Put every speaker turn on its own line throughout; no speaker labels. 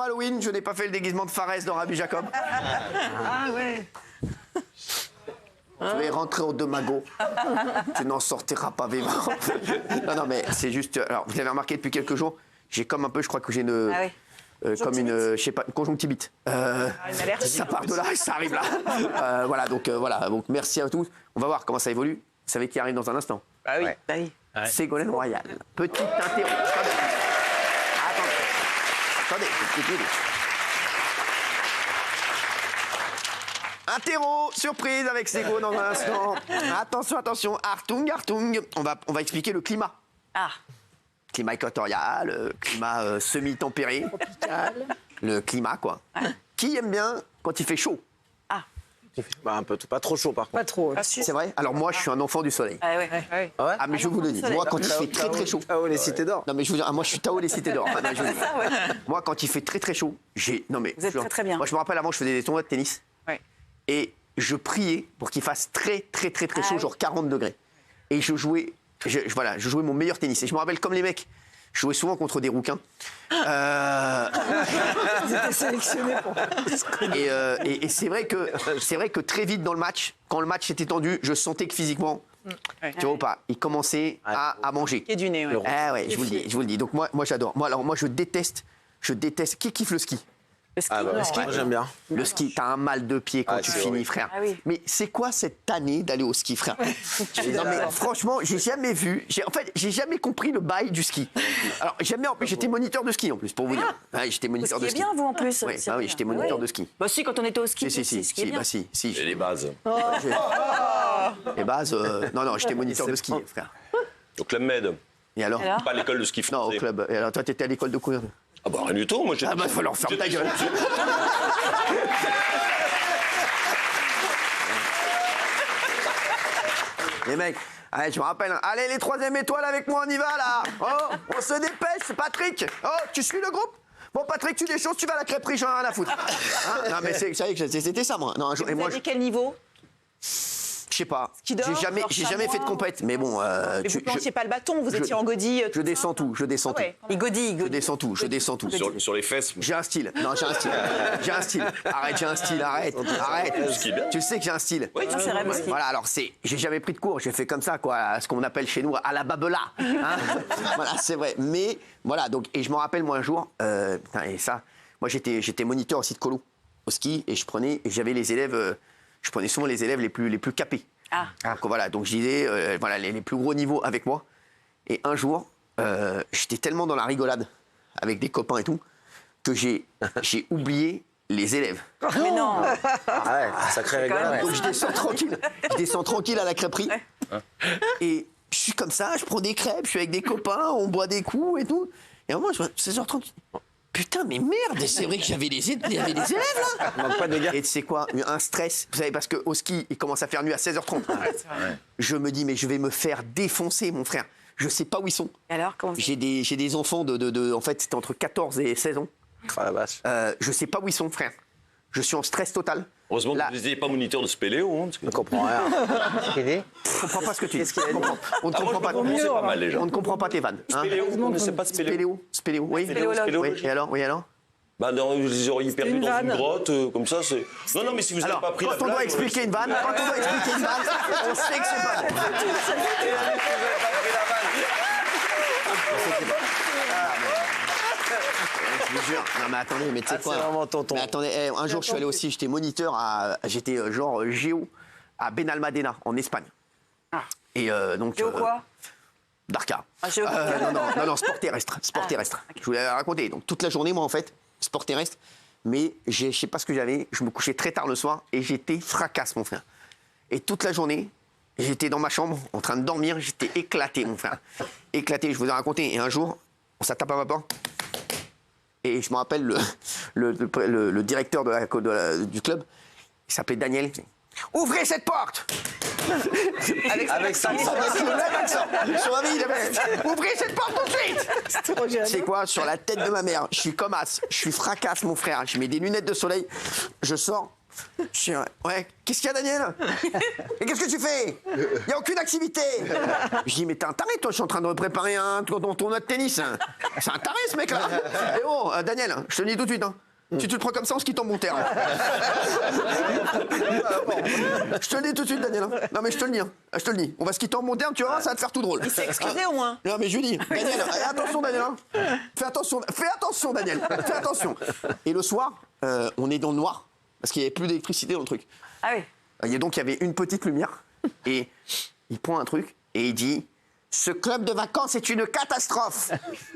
pas Halloween, je n'ai pas fait le déguisement de Fares dans Rabbi Jacob.
Ah ouais.
Je vais rentrer au Demago. Tu n'en sortiras pas vivant. Non, mais c'est juste. Alors, vous avez remarqué depuis quelques jours, j'ai comme un peu, je crois que j'ai une.
Ah oui.
Comme une, je sais pas, une conjonctivite. Ça part de là et ça arrive là. Voilà, donc merci à tous. On va voir comment ça évolue. Vous savez qui arrive dans un instant.
Bah oui.
Bah oui.
Ségolène Royal. Petite interro. Attendez. Interro, surprise avec Ségo dans un instant. Attention. Artung. On va expliquer le climat.
Ah.
Climat équatorial, climat semi-tempéré. Le climat, quoi. Qui aime bien quand il fait chaud?
Bah, un peu, pas trop chaud par contre.
Pas trop.
C'est vrai? Alors moi, je suis un enfant du soleil.
Ah ouais.
Ah ouais?
Ah, mais je vous le dis. Moi, quand il fait très très chaud.
Ah ouais, les cités d'or.
Non, mais je vous dis, moi, je suis Tao les cités d'or. Ah, non, je vous dis. Moi, quand il fait très très chaud, non mais.
Vous êtes très bien.
Moi, je me rappelle avant, je faisais des tournois de tennis.
Ouais.
Et je priais pour qu'il fasse très chaud, genre 40 degrés. Et je jouais, je jouais mon meilleur tennis. Et je me rappelle comme les mecs. Je jouais souvent contre des rouquins.
Vous étiez sélectionné pour.
Et c'est vrai que très vite dans le match, quand le match était tendu, je sentais que physiquement, tu vois ou pas, il commençait à manger.
Et du nez, ouais.
Ah ouais, je vous le dis. Donc moi j'adore. Moi je déteste. Qui kiffe le ski?
Le ski.
Ah bah,
non,
moi j'aime bien.
Le ski, t'as un mal de pied quand tu
c'est
finis,
horrible.
frère.
Ah oui.
Mais c'est quoi cette année d'aller au ski, frère? Non mais franchement, j'ai jamais vu. J'ai jamais compris le bail du ski. Alors jamais en plus, j'étais moniteur de ski en plus, pour vous dire. Ouais, j'étais
Vous
moniteur de
skiez
ski.
bien, vous, en plus.
Oui,
c'est vrai.
j'étais moniteur de ski.
Bah si, quand on était au ski,
Si,
bien.
bah si.
Et les bases.
Les bases, non, j'étais moniteur de ski, frère.
Au Club Med.
Et alors?
Alors
Pas à l'école de ski
Non, au
français.
club. Et alors toi, t'étais à l'école de quoi?
Ah bah rien du tout. Moi,
Ah bah, faut leur fermer ta gueule. Les mecs, allez, je me rappelle. Allez, les 3e étoiles avec moi, on y va là. Oh, on se dépêche, Patrick. Oh, tu suis le groupe? Bon, Patrick, tu des choses, tu vas à la crêperie, j'en ai rien à foutre. Hein? Non, mais c'était ça, moi. Non, un jour, et
Vous
moi,
aviez quel niveau?
je sais pas.
Ski d'or,
J'ai jamais fait de compète, mais bon.
Mais vous planchiez pas le bâton, vous étiez en godille.
Je descends tout, je descends
Ah ouais,
tout.
quand même.
Il godille.
Je descends tout.
Sur les fesses.
J'ai un style. Non, j'ai un style. J'ai un style. Arrête, j'ai un style. Arrête.
Ce qui est bien.
Tu sais que j'ai un style.
Oui,
Non, c'est vrai, le ski.
Voilà, alors j'ai jamais pris de cours, j'ai fait comme ça, quoi, ce qu'on appelle chez nous à la babela. Hein. Voilà, c'est vrai. Mais voilà, donc, et je me rappelle, moi, un jour, putain, et ça, moi, j'étais moniteur aussi de colo au ski, et j'avais les élèves, je prenais souvent les élèves les plus capés.
Ah.
Donc voilà, donc je disais, voilà, les plus gros niveaux avec moi. Et un jour, j'étais tellement dans la rigolade avec des copains et tout, que j'ai oublié les élèves.
Mais non.
Ah ouais, sacré
quand même
régal.
Donc je descends tranquille à la crêperie. Et je suis comme ça, je prends des crêpes, je suis avec des copains, on boit des coups et tout. Et à un moment, je vois 16h30. Putain, mais merde, c'est vrai que j'avais des élèves là.
Manque pas de gars.
Et tu sais quoi, un stress. Vous savez, parce qu'au ski, il commence à faire nuit à 16h30. Je me dis, mais je vais me faire défoncer, mon frère. Je sais pas où ils sont.
Et alors, comment
J'ai des enfants en fait, c'était entre 14 et 16 ans.
Ah la vache.
Je sais pas où ils sont, frère. Je suis en stress total.
Heureusement
Là-
que vous n'étiez pas moniteur de spéléo. Hein, parce que...
Je comprends rien.
Je comprends pas ce que tu dis. On ne
Ah, moi,
comprend pas.
je comprends, c'est pas mal déjà.
On ne comprend pas tes vannes. Hein.
Spéléo, vous ne connaissez pas spéléo?
Spéléo, oui.
Spéléologie.
Oui, et alors? Oui, alors?
Bah, vous les auriez perdus
une
dans une
vanne.
grotte, comme ça, c'est... Non, mais si vous n'avez
Alors,
pas pris la
quand on doit
blague,
expliquer une vanne, on sait que c'est pas. Je vous jure. Non mais attendez, mais tu sais
Ah,
quoi?
c'est vraiment tonton.
Mais attendez, un jour je suis allé aussi, j'étais moniteur j'étais genre géo à Benalmádena en Espagne. Et donc.
Géo quoi?
Darka.
Ah, géo.
Non, sport terrestre. Sport terrestre. Je voulais raconter. Donc toute la journée, moi en fait, sport terrestre. Mais je sais pas ce que j'avais. Je me couchais très tard le soir et j'étais fracasse, mon frère. Et toute la journée, j'étais dans ma chambre en train de dormir. J'étais éclaté, mon frère. Éclaté. Je vous ai raconté. Et un jour, ça tape à ma porte. Et je me rappelle le directeur du club. Il s'appelait Daniel. Ouvrez cette porte.
Avec ça,
Avec le même accent. Son ami, il avait... Ouvrez cette porte tout de suite. C'est quoi? Sur la tête de ma mère, je suis comme as, je suis fracasse, mon frère. Je mets des lunettes de soleil, je sors. Je dis, ouais, qu'est-ce qu'il y a, Daniel? Et qu'est-ce que tu fais? Il n'y a aucune activité. Je dis, mais t'es un taré, toi, je suis en train de préparer ton tournoi de tennis. C'est un taré, ce mec-là. Et oh, Daniel, je te le dis tout de suite, hein. Si tu te prends comme ça, on se quitte en bon terme. Je te le dis tout de suite, Daniel. Non, mais je te le dis. Je te le dis. On va se quitter en bon terme, tu vas voir, ça va te faire tout drôle.
Il s'est excusé au moins.
Non, mais je lui dis, Daniel, attention, Daniel. Fais attention, Daniel. Fais attention. Et le soir, on est dans le noir, parce qu'il n'y avait plus d'électricité dans le truc.
Ah oui.
Et donc, il y avait une petite lumière. Et il prend un truc et il dit... Ce club de vacances est une catastrophe.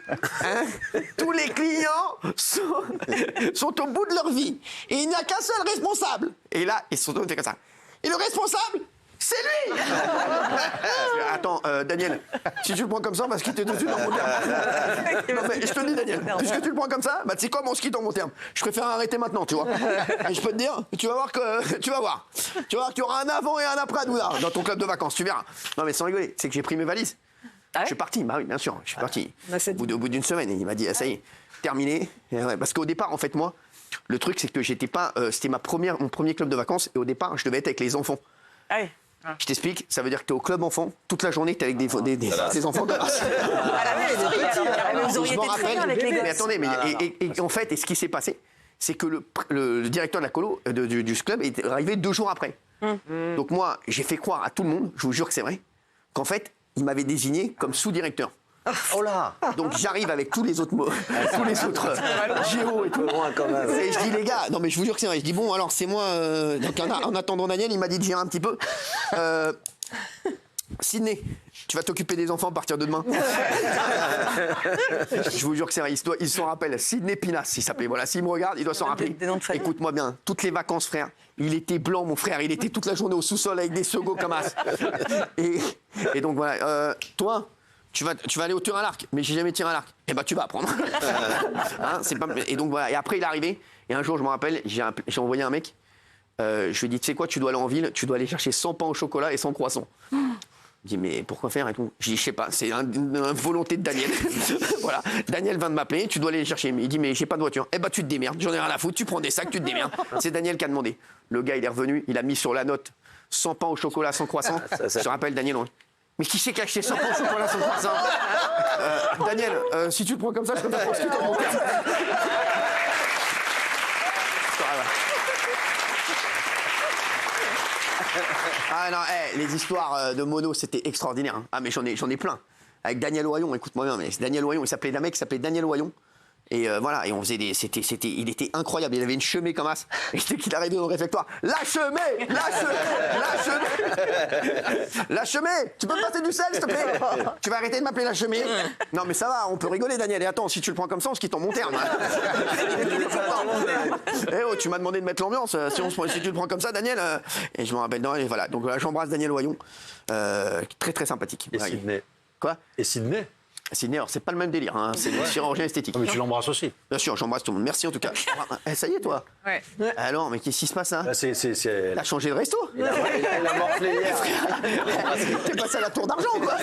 Hein? Tous les clients sont au bout de leur vie. Et il n'y a qu'un seul responsable. Et là, ils sont tous comme ça. Et le responsable, c'est lui. Attends, Daniel, si tu le prends comme ça, on va se quitter tout de suite en bon terme. Non, mais je te le dis, Daniel, puisque tu le prends comme ça, bah, tu sais quoi, on se quitte en bon terme. Je préfère arrêter maintenant, tu vois. Et je peux te dire, tu vas voir qu'il y aura un avant et un après Hanouna dans ton club de vacances, tu verras. Non, mais sans rigoler, c'est que j'ai pris mes valises.
Ah ouais?
Je suis parti, bah oui, bien sûr, je suis parti. Au bout d'une semaine, il m'a dit, ah, ça y est, terminé. Et ouais, parce qu'au départ, en fait, moi, le truc, c'est que j'étais pas, c'était mon premier club de vacances, et au départ, je devais être avec les enfants.
Ah oui.
Je t'explique, ça veut dire que tu es au club enfant, toute la journée, tu es avec des enfants de race.
Vous auriez été très bien avec les
Mais
gosses.
attendez, mais et en fait, et ce qui s'est passé, c'est que le directeur de la colo, du club, est arrivé 2 jours après. Donc moi, j'ai fait croire à tout le monde, je vous jure que c'est vrai, qu'en fait, il m'avait désigné comme sous-directeur.
Oh là.
Donc j'arrive avec tous les autres mots, tous les autres géos et tout.
Loin quand même.
Et je dis, les gars, non mais je vous jure que c'est vrai. Je dis, bon, alors c'est moi. Donc en attendant Daniel, il m'a dit de gérer un petit peu. Sydney, tu vas t'occuper des enfants à partir de demain. Je vous jure que c'est vrai. Il s'en rappelle. Sydney Pinas, il s'appelait. Voilà, s'il me regarde, il doit s'en rappeler.
Des noms de famille.
Écoute-moi bien, toutes les vacances, frère. Il était blanc, mon frère. Il était toute la journée au sous-sol avec des segos comme as. Et donc voilà. Toi. Tu vas aller au tir à l'arc, mais j'ai jamais tiré à l'arc. Eh ben tu vas apprendre. Hein, c'est pas... Et donc voilà. Et après il est arrivé. Et un jour je me rappelle, j'ai envoyé un mec. Je lui ai dit, tu sais quoi, tu dois aller en ville, tu dois aller chercher 100 pains au chocolat et 100 croissants. Il me dit, mais pourquoi faire et tout? Je dis, je sais pas, c'est une volonté de Daniel. Voilà, Daniel vient de m'appeler, tu dois aller les chercher. Il dit, mais j'ai pas de voiture. Eh ben tu te démerdes, j'en ai rien à foutre, tu prends des sacs, tu te démerdes. C'est Daniel qui a demandé. Le gars, il est revenu, il a mis sur la note 100 pains au chocolat, 100 croissants. Je te rappelle, Daniel, mais qui c'est qui a acheté 100 pains au chocolat, 100 croissants? Daniel, si tu le prends comme ça, je peux pas prendre ce qui tombe. Ah non, les histoires de mono, c'était extraordinaire. Hein. Ah mais j'en ai plein. Avec Daniel Oyon, écoute-moi bien, mais Daniel Oyon, il s'appelait Daniel Oyon. Et voilà, et on faisait il était incroyable. Il avait une chemée comme as. Et dès qu'il arrivait dans le réfectoire, la chemée, tu peux me passer du sel, s'il te plaît? Tu vas arrêter de m'appeler la chemée? Non, mais ça va, on peut rigoler, Daniel. Et attends, si tu le prends comme ça, on se quitte en bon terme. Eh oh, tu m'as demandé de mettre l'ambiance. Si tu le prends comme ça, Daniel. Et je me rappelle, et voilà. Donc j'embrasse Daniel Oyon, très très sympathique.
Et Sydney.
Quoi?
Et Sydney.
Sydney, alors c'est pas le même délire, hein. C'est le chirurgien esthétique.
Oh, mais tu l'embrasses aussi.
Bien sûr, j'embrasse tout le monde. Merci en tout cas. Ça y est, toi?
Ouais.
Alors, mais qu'est-ce qui se passe là?
C'est...
T'as changé de resto?
Il a morflé hier.
T'es passé à la tour d'argent, quoi.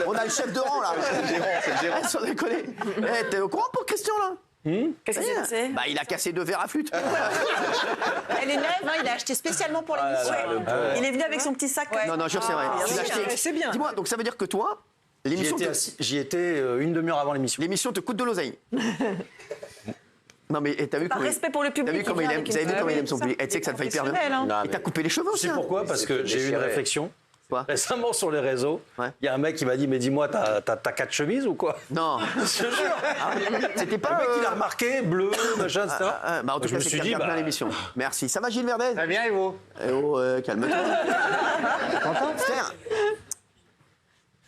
On a le chef de rang là. C'est le gérant. Sans déconner. T'es au courant pour Christian là?
Qu'est-ce qui s'est passé?
Bah, il a cassé 2 verres à flûte.
Elle est neuve, hein, il a acheté spécialement pour l'émission.
Il est venu avec son petit sac.
Non, jure, c'est vrai. Tu l'as acheté.
C'est bien.
Dis-moi, donc ça veut dire que toi,
J'y étais une demi-heure avant l'émission.
l'émission te coûte de l'oseille. Non, mais t'as vu
Par
comment
respect pour le public.
T'as vu comment il aime? Vous avez vu comment il aime son public? Tu sais que ça te fait hyper bien.
Hein.
Et t'as coupé les cheveux
Tu
aussi.
sais
Hein.
pourquoi? Parce que j'ai eu une réflexion.
Quoi?
Récemment sur les réseaux, il y a un mec qui m'a dit, mais dis-moi, t'as 4 chemises ou quoi?
Non.
Je te jure.
C'était pas.
Le mec, il a remarqué, bleu, machin, etc.
Bah, en tout
Je
cas,
me
c'est
suis
qu'il
dit,
regarde bien l'émission. Merci. Ça va, Gilles Verdez?
Très bien, et vous?
Eh oh, calme-toi. Frère,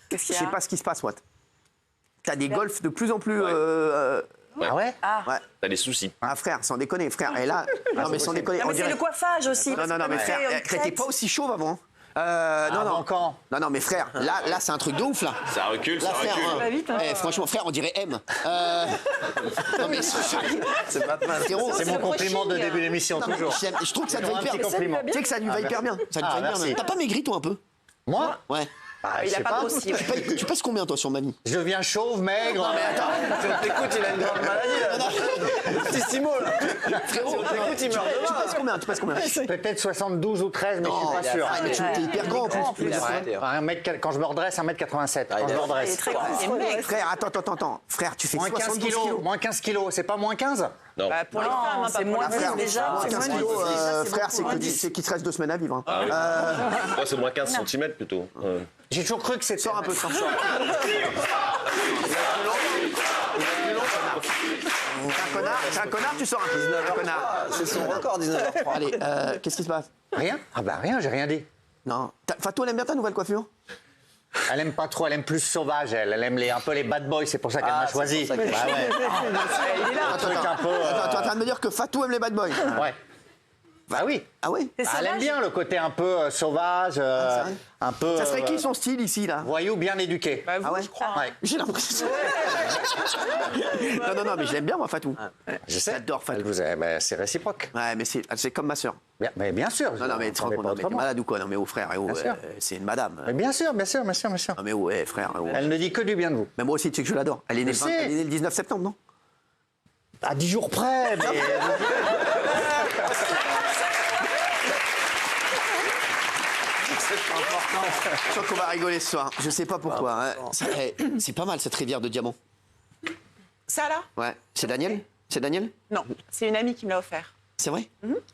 Qu'est-ce
je
qu'il y
sais
a?
pas ce qui se passe, Watt. T'as des golfs de plus en plus.
Ah ouais?
Ouais.
T'as des soucis.
Ah, frère, sans déconner, frère. Et là, non, mais sans déconner.
Non,
on
mais c'est
dirait.
le coiffage aussi.
Non, mais
Après,
frère,
on
t'étais
traite.
pas aussi chauve avant. Non,
Avant quand?
Non, mais frère, là, c'est un truc de ouf, là.
Ça recule, ça
Là, frère,
recule.
va vite, hein.
Franchement, frère, on dirait M. Non, mais
C'est Batman.
frérot,
C'est mon
le
compliment de
brushing.
début d'émission,
non, mais
toujours.
je trouve que ça te va
Un
hyper
petit
bien.
compliment.
Tu sais que ça lui va hyper bien. Ça lui va hyper
merci.
bien. T'as pas maigri, toi, un peu?
Moi?
Ouais.
Ah,
Il
je
n'a
sais
pas grossi. ouais.
Tu passes combien, toi, sur Mamie?
Je viens chauve, maigre.
Non, mais attends.
Écoute, il a une grande maladie, là. Petit Simo, là.
Frérot,
Écoute, il meurt
tu
demain.
passes combien? Tu passes combien?
Peut-être 72 ou 13, mais je suis pas sûr.
Ah, mais tu es hyper grand, en plus.
Quand je me redresse, 1m87. Quand je me
Il est
redresse.
très grand.
C'est mec.
Frère, attends. Frère, tu fais
Moins 15
72
kilos.
kilos.
Moins 15 kilos. C'est pas moins 15?
Non.
Bah, pour les femmes, hein, pas
c'est
pour
moins
les
Frère,
hommes.
déjà,
moins
c'est
15
moins
kilos,
10.
frère, c'est qu'il te reste 2 semaines à vivre. Hein.
Moi, c'est moins 15 cm plutôt. Ouais.
J'ai toujours cru que c'était...
Sors un peu, sors. T'es un connard, tu sors un peu. 19h. Connard.
C'est son record, 19h03.
Allez, qu'est-ce qui se passe?
Rien? Ah bah rien, j'ai rien dit.
Non. Fatou, elle aime bien ta nouvelle coiffure?
Elle aime pas trop, elle aime plus sauvage, elle aime un peu les bad boys, c'est pour ça qu'elle m'a choisi.
pour ça qu'elle-
Bah ouais.
Il est là.
Un truc un peu...
Attends, tu es en train de me dire que Fatou aime les bad boys?
Ouais. Bah oui.
Ah ouais?
C'est
Ah, elle aime
sauvage.
bien le côté un peu sauvage,
c'est vrai
un peu...
Ça serait qui son style ici, là?
Voyou bien éduqué.
Bah, vous,
Ah ouais?
je crois.
Ouais.
J'ai l'impression. Non, mais je l'aime bien, moi, Fatou.
Je sais.
J'adore Fatou.
Elle vous a- bah, c'est réciproque.
Ouais, mais c'est comme ma sœur.
Mais bien sûr.
Non, mais tu te rends compte, non, mais t'es malade ou quoi? Non, mais oh, frère,
Bien sûr.
c'est une madame.
Mais bien sûr.
Non, mais oh, frère. Oh.
Elle ne dit que du bien de vous.
Mais moi aussi, tu sais que je l'adore. Elle est née
Je sais.
elle est née le 19 septembre, non?
À 10 jours près, mais...
Je sens qu'on va rigoler ce soir. Je sais pas pourquoi. Hein. C'est pas mal, cette rivière de diamants.
Ça, là?
Ouais. C'est Daniel? C'est Daniel?
Non, c'est une amie qui me l'a offert.
C'est vrai?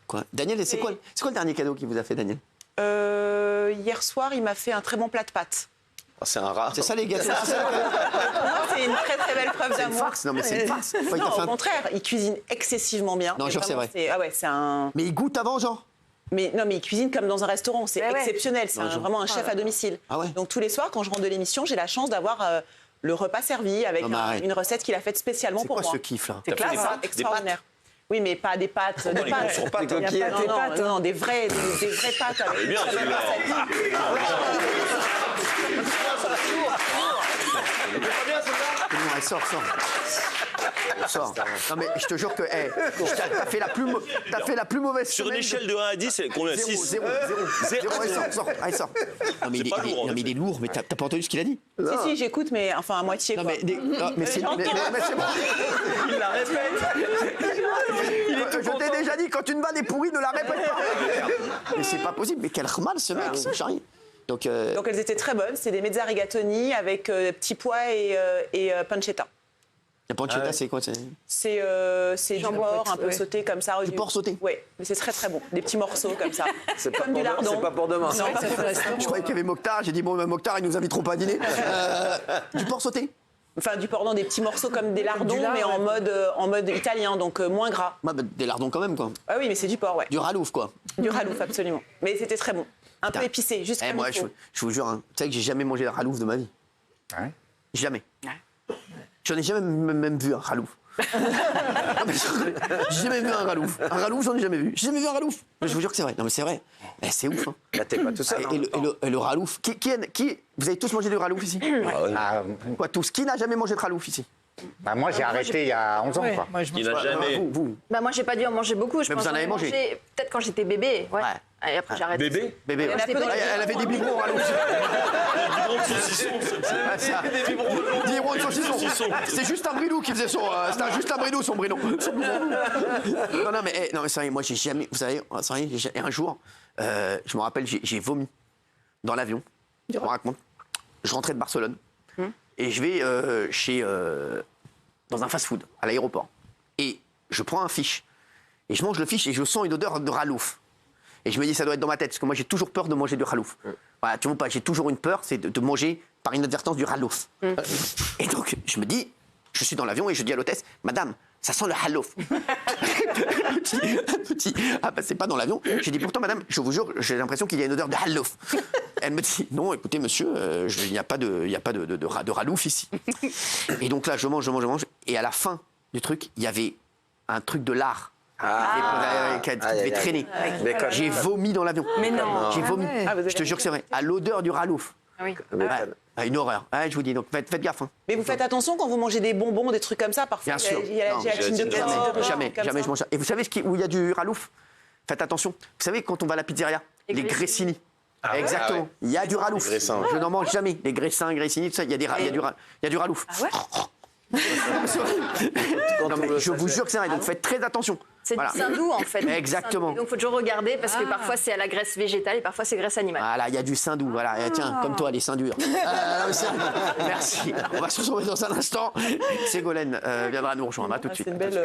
Quoi? Daniel, c'est quoi le dernier cadeau qu'il vous a fait, Daniel?
Hier soir, il m'a fait un très bon plat de pâtes.
Oh, c'est un rat.
C'est ça, les gars?
Pour moi, c'est une très très belle preuve
C'est une
d'amour.
farce? Non, mais c'est une farce. Enfin, il t'a
Non,
fait
au
un-
contraire, il cuisine excessivement bien.
Non,
Et
jure, c'est
vraiment,
vrai.
Ah ouais, c'est un.
Mais il goûte avant, genre?
Mais non, mais il cuisine comme dans un restaurant. C'est
Ouais, ouais.
exceptionnel. C'est
Non, je-
vraiment un chef à domicile.
Ah ouais.
Donc tous les soirs, quand je rentre de l'émission, j'ai la chance d'avoir le repas servi avec
Non, mais arrête.
une recette qu'il a faite spécialement
C'est
pour
quoi
moi.
ce kiff, là?
C'est
T'as fait
classe,
des
hein,
pâtes,
extraordinaire. Oui, mais pas des pâtes, des
les
pâtes.
grosses pâtes,
Des
hein.
coquillettes.
Des
Non,
pâtes,
non, des vraies pâtes avec
C'est
une
bien,
très belle
celui-là.
recette.
Non, sors. Sors. Non, mais je te jure que t'as fait la plus mauvaise
Sur une
semaine
échelle de 1 à 10, c'est combien? 6
Zéro. Allez, sors. Non, mais
C'est pas lourd, en
il est lourd, mais t'as pas entendu ce qu'il a dit?
Si, j'écoute, mais enfin à moitié.
Non,
quoi.
mais c'est bon.
Il la répète.
Je t'ai déjà dit, quand une vanne est pourrie, ne la répète pas. Mais c'est pas possible. Mais quel mal, ce mec, ce charrie. Donc,
Donc elles étaient très bonnes. C'est des mezza rigatoni avec petits pois et pancetta.
la pancetta, c'est quoi?
C'est du porc un peu
ouais.
sauté comme ça.
Du porc sauté?
Oui, mais c'est très très bon. Des petits morceaux comme ça.
C'est pas
Comme
pour
du lardon.
c'est pas pour demain.
Non, pas pour
Je croyais qu'il y avait Mokhtar. J'ai dit, bon, Mokhtar, ils nous inviteront pas à dîner. Du porc sauté?
Enfin, du porc dans des petits morceaux comme des lardons,
lard,
mais
ouais.
en mode italien, donc moins gras.
Ouais, bah, des lardons quand même, quoi.
Ah oui, mais c'est du porc, ouais.
Du ralouf, quoi.
Du ralouf, absolument. Mais c'était très bon. Un peu
Putain.
épicé, juste comme
Moi,
il faut.
je vous jure, hein, tu sais que j'ai jamais mangé de ralouf de ma vie.
Ouais.
Jamais. J'en ai jamais même vu un ralouf. Non, mais j'ai jamais vu un ralouf. Un ralouf, j'en ai jamais vu. J'ai jamais vu un ralouf. Mais je vous jure que c'est vrai. Non, mais c'est vrai. Eh, c'est ouf. Hein.
Là, t'es pas tout seul.
Et le ralouf. Vous avez tous mangé du ralouf ici?
Ah,
Quoi, tous? Qui n'a jamais mangé de ralouf ici?
bah, moi, j'ai arrêté il y a 11 ans, quoi.
Moi, je
Il n'a jamais.
Vous.
Bah moi j'ai pas dû en manger beaucoup. Je
Mais
pense
vous en
que
avez
j'en ai
mangé
peut-être quand j'étais bébé. Ouais.
Ouais.
Et après j'ai arrêté.
Bébé?
Bébé.
Il y en a
ouais.
peu d'autres.
Elle avait des biberons au ralouf. Ouais, ça. Des biberons de saucisson. C'est juste un bridou qui faisait son. C'était juste un bridou, son bridou. Non, mais sérieux, moi j'ai jamais. Vous savez, sérieux, et un jour, je me rappelle, j'ai vomi dans l'avion. Je me raconte. Je rentrais de Barcelone et je vais dans un fast-food à l'aéroport. Et je prends un fiche. Et je mange le fiche et je sens une odeur de ralouf. Et je me dis, ça doit être dans ma tête, parce que moi j'ai toujours peur de manger du ralouf. Voilà, tu vois pas, j'ai toujours une peur, c'est de manger par inadvertance du ralouf. Et donc, je me dis, je suis dans l'avion et je dis à l'hôtesse, madame, ça sent le ralouf. Petit, ah bah c'est pas dans l'avion. J'ai dit, pourtant madame, je vous jure, j'ai l'impression qu'il y a une odeur de ralouf. Elle me dit, non, écoutez monsieur, il n'y a pas de ralouf ici. Et donc là, je mange. Et à la fin du truc, il y avait un truc de lard. Qui devait traîner. J'ai vomi dans l'avion.
Mais non.
J'ai vomi.
Ah, vous avez
Je te jure que c'est vrai. À l'odeur du ralouf.
Ah oui.
Ouais, une horreur. Ouais, je vous dis, donc faites gaffe. Hein.
Mais vous faites attention quand vous mangez des bonbons, des trucs comme ça. Parfois,
Bien sûr.
il y a la
Non,
gélatine de
jamais,
porc.
Jamais je mange ça. Et vous savez où il y a du ralouf? Faites attention. Vous savez, quand on va à la pizzeria, les grissini. Exactement. Il y a du ralouf.
Les graissins.
Je n'en mange jamais. Les graissins, graissinis, tout ça, il y a du ralouf.
Ah ouais.
Non, mais je vous jure que c'est vrai, donc faites très attention.
C'est
Voilà.
du sein doux en fait.
Exactement.
Et donc il faut toujours regarder parce que parfois c'est à la graisse végétale et parfois c'est graisse animale.
Voilà, il y a du sein doux. Voilà. Et tiens, comme toi, les seins durs. Merci. On va se retrouver dans un instant. Ségolène viendra nous rejoindre. À tout de suite.
C'est une belle.